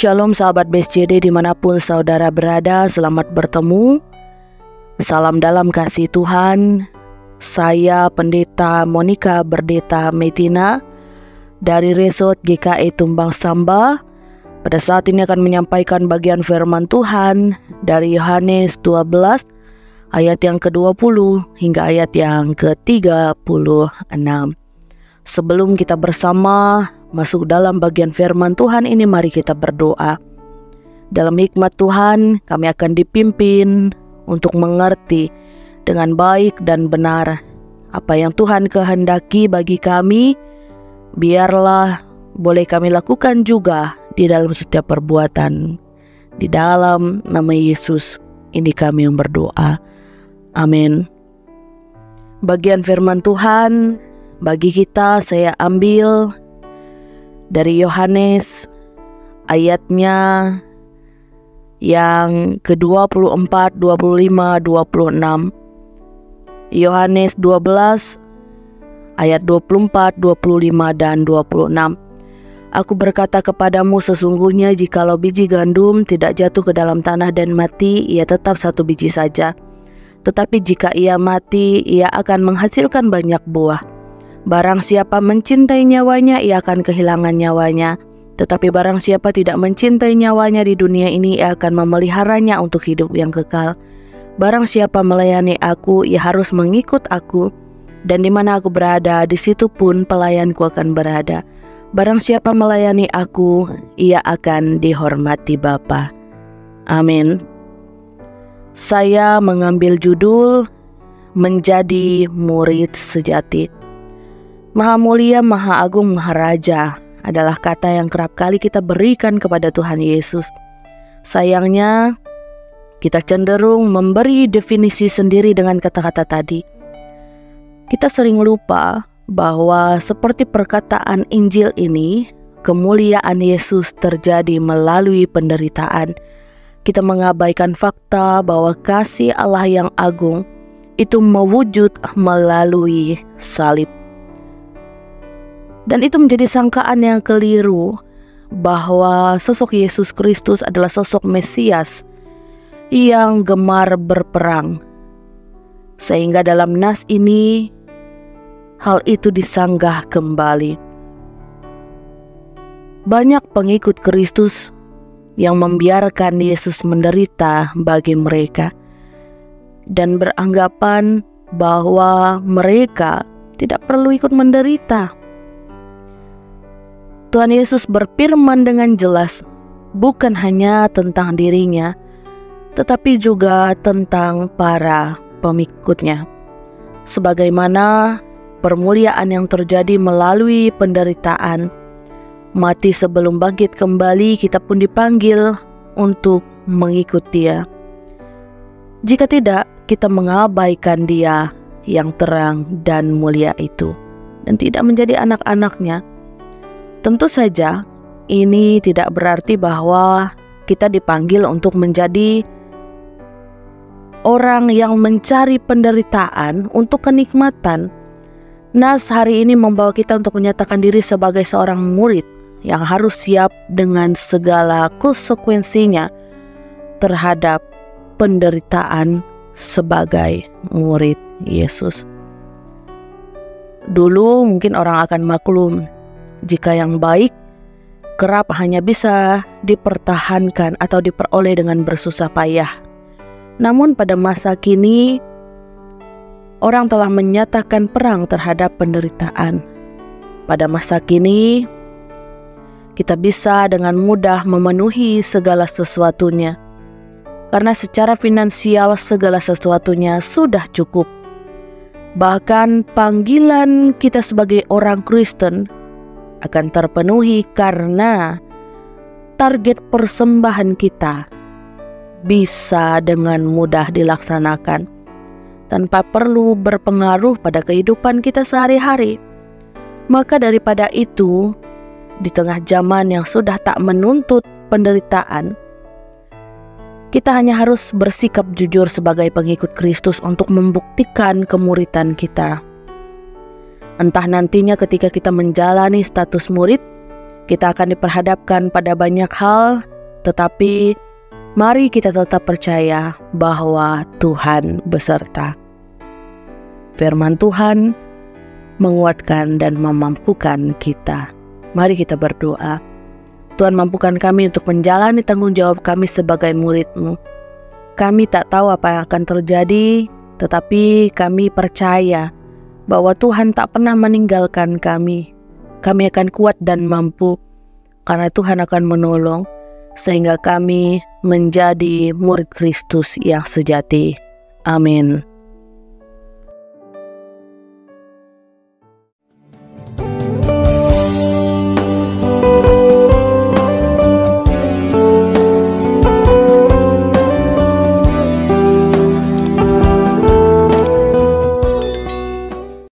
Shalom sahabat BSJD dimanapun saudara berada, selamat bertemu. Salam dalam kasih Tuhan. Saya Pendeta Monica Berdeta Metina dari Resort GKI Tumbang Samba. Pada saat ini akan menyampaikan bagian firman Tuhan dari Yohanes 12 ayat yang ke-20 hingga ayat yang ke-36. Sebelum kita bersama masuk dalam bagian firman Tuhan ini, mari kita berdoa. Dalam hikmat Tuhan, kami akan dipimpin untuk mengerti dengan baik dan benar apa yang Tuhan kehendaki bagi kami. Biarlah boleh kami lakukan juga di dalam setiap perbuatan. Di dalam nama Yesus ini kami yang berdoa. Amin. Bagian firman Tuhan bagi kita saya ambil dari Yohanes ayatnya yang ke-24, 25, 26. Yohanes 12 ayat 24, 25 dan 26. Aku berkata kepadamu, sesungguhnya jikalau biji gandum tidak jatuh ke dalam tanah dan mati, ia tetap satu biji saja. Tetapi jika ia mati, ia akan menghasilkan banyak buah. Barang siapa mencintai nyawanya, ia akan kehilangan nyawanya. Tetapi barang siapa tidak mencintai nyawanya di dunia ini, ia akan memeliharanya untuk hidup yang kekal. Barang siapa melayani aku, ia harus mengikut aku. Dan di mana aku berada, di situ pun pelayanku akan berada. Barang siapa melayani aku, ia akan dihormati Bapa. Amin. Saya mengambil judul Menjadi Murid Sejati. Maha Mulia, Maha Agung, Maha Raja adalah kata yang kerap kali kita berikan kepada Tuhan Yesus. Sayangnya, kita cenderung memberi definisi sendiri dengan kata-kata tadi. Kita sering lupa bahwa seperti perkataan Injil ini, kemuliaan Yesus terjadi melalui penderitaan. Kita mengabaikan fakta bahwa kasih Allah yang agung itu mewujud melalui salib. Dan itu menjadi sangkaan yang keliru bahwa sosok Yesus Kristus adalah sosok Mesias yang gemar berperang. Sehingga dalam nas ini hal itu disanggah kembali. Banyak pengikut Kristus yang membiarkan Yesus menderita bagi mereka dan beranggapan bahwa mereka tidak perlu ikut menderita. Tuhan Yesus berfirman dengan jelas, bukan hanya tentang dirinya, tetapi juga tentang para pengikutnya. Sebagaimana permuliaan yang terjadi melalui penderitaan, mati sebelum bangkit kembali, kita pun dipanggil untuk mengikut Dia. Jika tidak, kita mengabaikan Dia yang terang dan mulia itu, dan tidak menjadi anak-anak-Nya. Tentu saja, ini tidak berarti bahwa kita dipanggil untuk menjadi orang yang mencari penderitaan untuk kenikmatan. Nas hari ini membawa kita untuk menyatakan diri sebagai seorang murid yang harus siap dengan segala konsekuensinya terhadap penderitaan sebagai murid Yesus. Dulu mungkin orang akan maklum jika yang baik kerap hanya bisa dipertahankan atau diperoleh dengan bersusah payah. Namun pada masa kini, orang telah menyatakan perang terhadap penderitaan. Pada masa kini, kita bisa dengan mudah memenuhi segala sesuatunya. Karena secara finansial segala sesuatunya sudah cukup. Bahkan panggilan kita sebagai orang Kristen akan terpenuhi karena target persembahan kita bisa dengan mudah dilaksanakan tanpa perlu berpengaruh pada kehidupan kita sehari-hari. Maka daripada itu, di tengah zaman yang sudah tak menuntut penderitaan, kita hanya harus bersikap jujur sebagai pengikut Kristus untuk membuktikan kemuridan kita. Entah nantinya ketika kita menjalani status murid, kita akan diperhadapkan pada banyak hal tetapi mari kita tetap percaya bahwa Tuhan beserta. Firman Tuhan menguatkan dan memampukan kita. Mari kita berdoa. Tuhan, mampukan kami untuk menjalani tanggung jawab kami sebagai murid-Mu. Kami tak tahu apa yang akan terjadi, tetapi kami percaya bahwa Tuhan tak pernah meninggalkan kami. Kami akan kuat dan mampu karena Tuhan akan menolong sehingga kami menjadi murid Kristus yang sejati. Amin.